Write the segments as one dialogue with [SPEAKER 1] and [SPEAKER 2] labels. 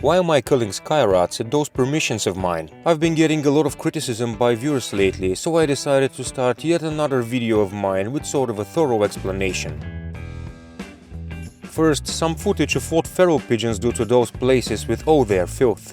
[SPEAKER 1] Why am I killing skyrats at those permissions of mine? I've been getting a lot of criticism by viewers lately, so I decided to start yet another video of mine with sort of a thorough explanation. First, some footage of what feral pigeons do to those places with all their filth.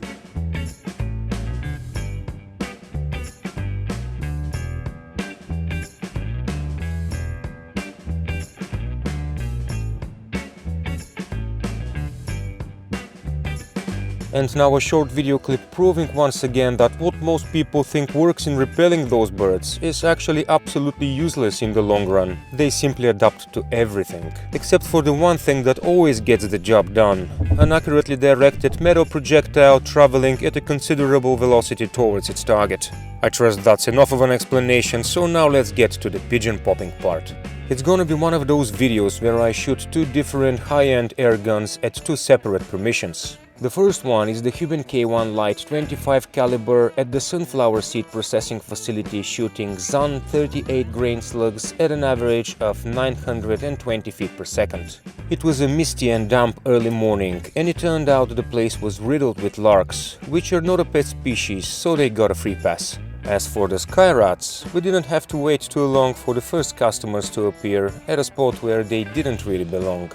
[SPEAKER 1] And now a short video clip proving once again that what most people think works in repelling those birds is actually absolutely useless in the long run. They simply adapt to everything. Except for the one thing that always gets the job done: an accurately directed metal projectile traveling at a considerable velocity towards its target. I trust that's enough of an explanation, so now let's get to the pigeon popping part. It's gonna be one of those videos where I shoot two different high-end air guns at two separate permissions. The first one is the Huben K1 Lite 25 caliber at the sunflower seed processing facility, shooting Zun 38 grain slugs at an average of 920 feet per second. It was a misty and damp early morning, and it turned out the place was riddled with larks, which are not a pet species, so they got a free pass. As for the skyrats, we didn't have to wait too long for the first customers to appear at a spot where they didn't really belong.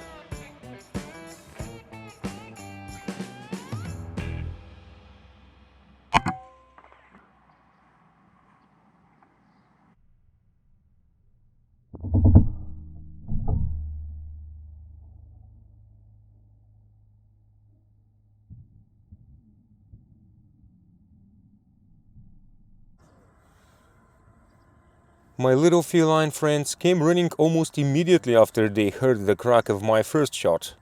[SPEAKER 1] My little feline friends came running almost immediately after they heard the crack of my first shot.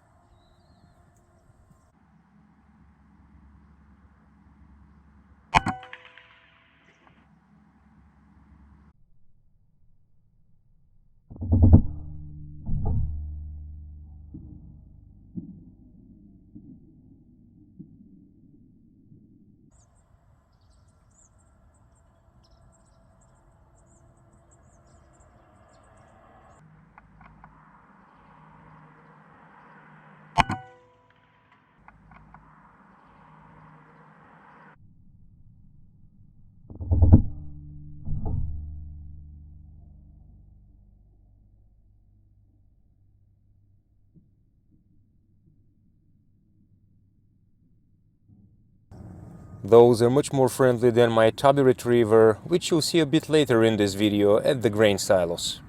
[SPEAKER 1] Those are much more friendly than my tubby retriever, which you'll see a bit later in this video at the grain silos.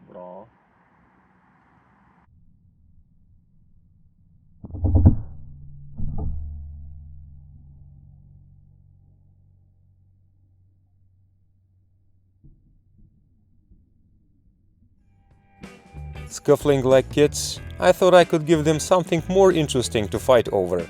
[SPEAKER 1] Bra. Scuffling like kids, I thought I could give them something more interesting to fight over.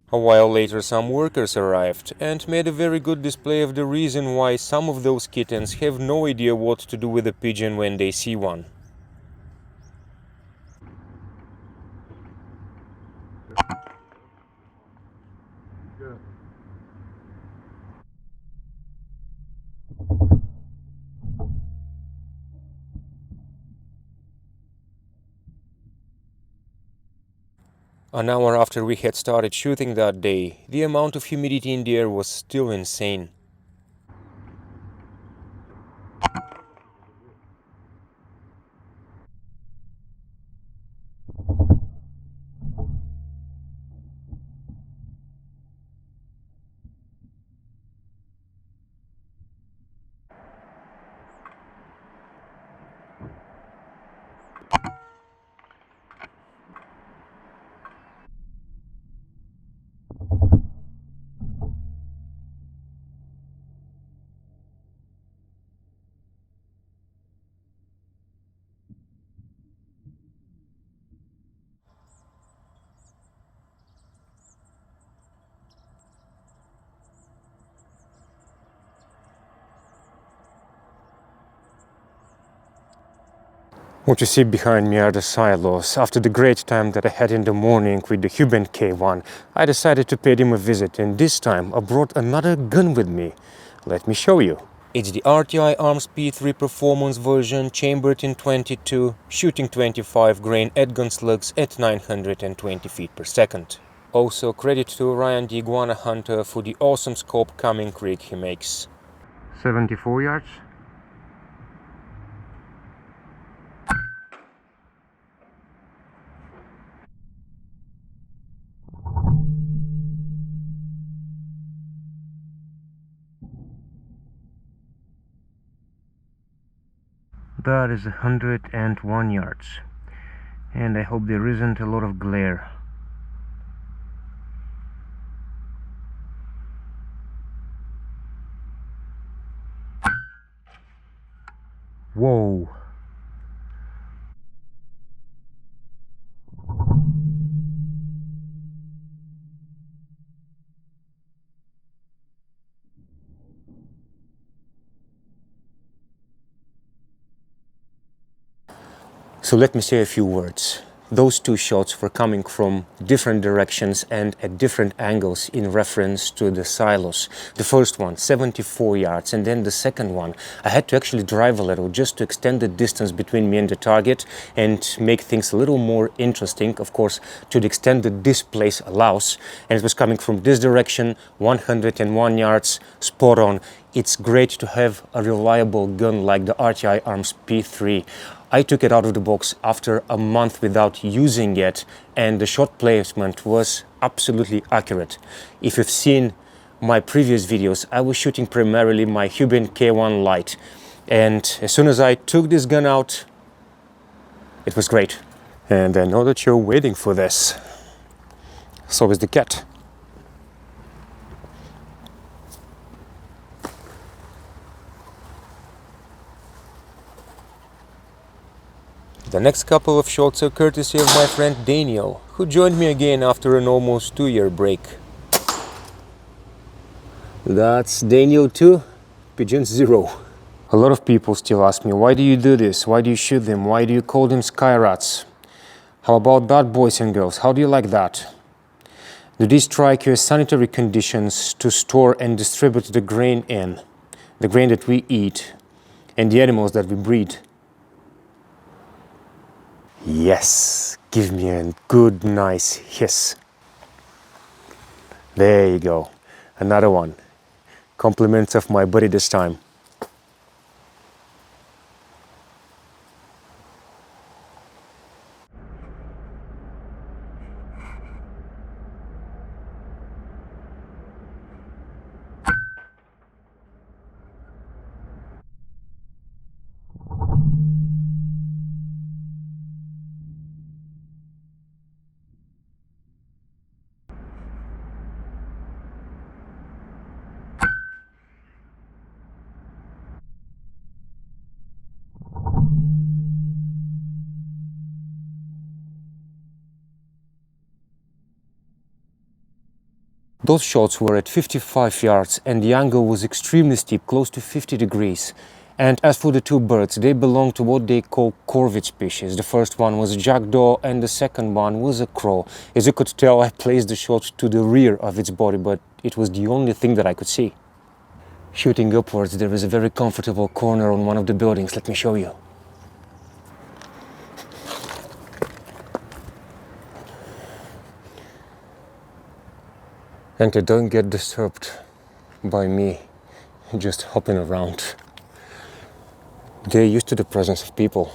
[SPEAKER 1] A while later some workers arrived and made a very good display of the reason why some of those kittens have no idea what to do with a pigeon when they see one. An hour after we had started shooting that day, the amount of humidity in the air was still insane. What you see behind me are the silos. After the great time that I had in the morning with the Huben K1, I decided to pay them a visit, and this time I brought another gun with me. Let me show you. It's the RTI Arms P3 Performance version, chambered in 22, shooting 25 grain airgun slugs at 920 feet per second. Also credit to Ryan the Iguana Hunter for the awesome scope coming rig he makes. 74 yards. That is 101 yards, and I hope there isn't a lot of glare. Whoa! So let me say a few words. Those two shots were coming from different directions and at different angles in reference to the silos. The first one, 74 yards, and then the second one, I had to actually drive a little just to extend the distance between me and the target and make things a little more interesting, of course, to the extent that this place allows. And it was coming from this direction, 101 yards, spot on. It's great to have a reliable gun like the RTI Arms P3. I took it out of the box after a month without using it, and the shot placement was absolutely accurate. If you've seen my previous videos, I was shooting primarily my Huben K1 Lite, and as soon as I took this gun out, it was great. And I know that you're waiting for this. So is the cat. The next couple of shots are courtesy of my friend Daniel, who joined me again after an almost 2-year break. That's Daniel 2, Pigeon 0. A lot of people still ask me, why do you do this? Why do you shoot them? Why do you call them sky rats? How about that, boys and girls? How do you like that? Do these strike you as sanitary conditions to store and distribute the grain in? The grain that we eat and the animals that we breed? Yes, give me a good, nice hiss. There you go, another one. Compliments of my buddy this time. Those shots were at 55 yards and the angle was extremely steep, close to 50 degrees. And as for the two birds, they belong to what they call corvid species. The first one was a jackdaw and the second one was a crow. As you could tell, I placed the shot to the rear of its body, but it was the only thing that I could see. Shooting upwards, there is a very comfortable corner on one of the buildings. Let me show you. And they don't get disturbed by me just hopping around. They're used to the presence of people.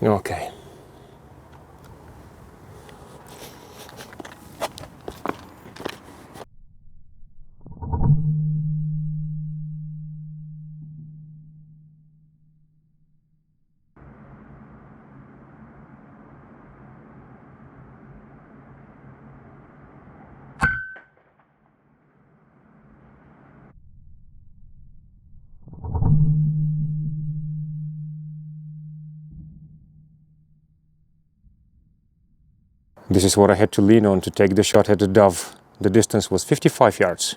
[SPEAKER 1] Okay. This is what I had to lean on to take the shot at the dove. The distance was 55 yards.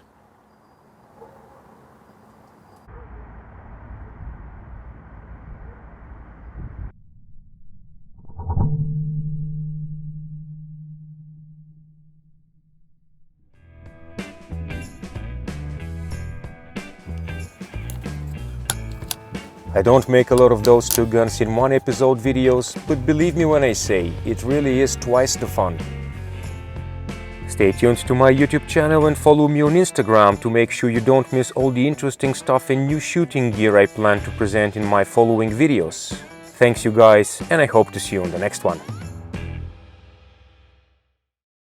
[SPEAKER 1] I don't make a lot of those two guns in one episode videos, but believe me when I say, it really is twice the fun. Stay tuned to my YouTube channel and follow me on Instagram to make sure you don't miss all the interesting stuff and new shooting gear I plan to present in my following videos. Thanks you guys, and I hope to see you on the next one.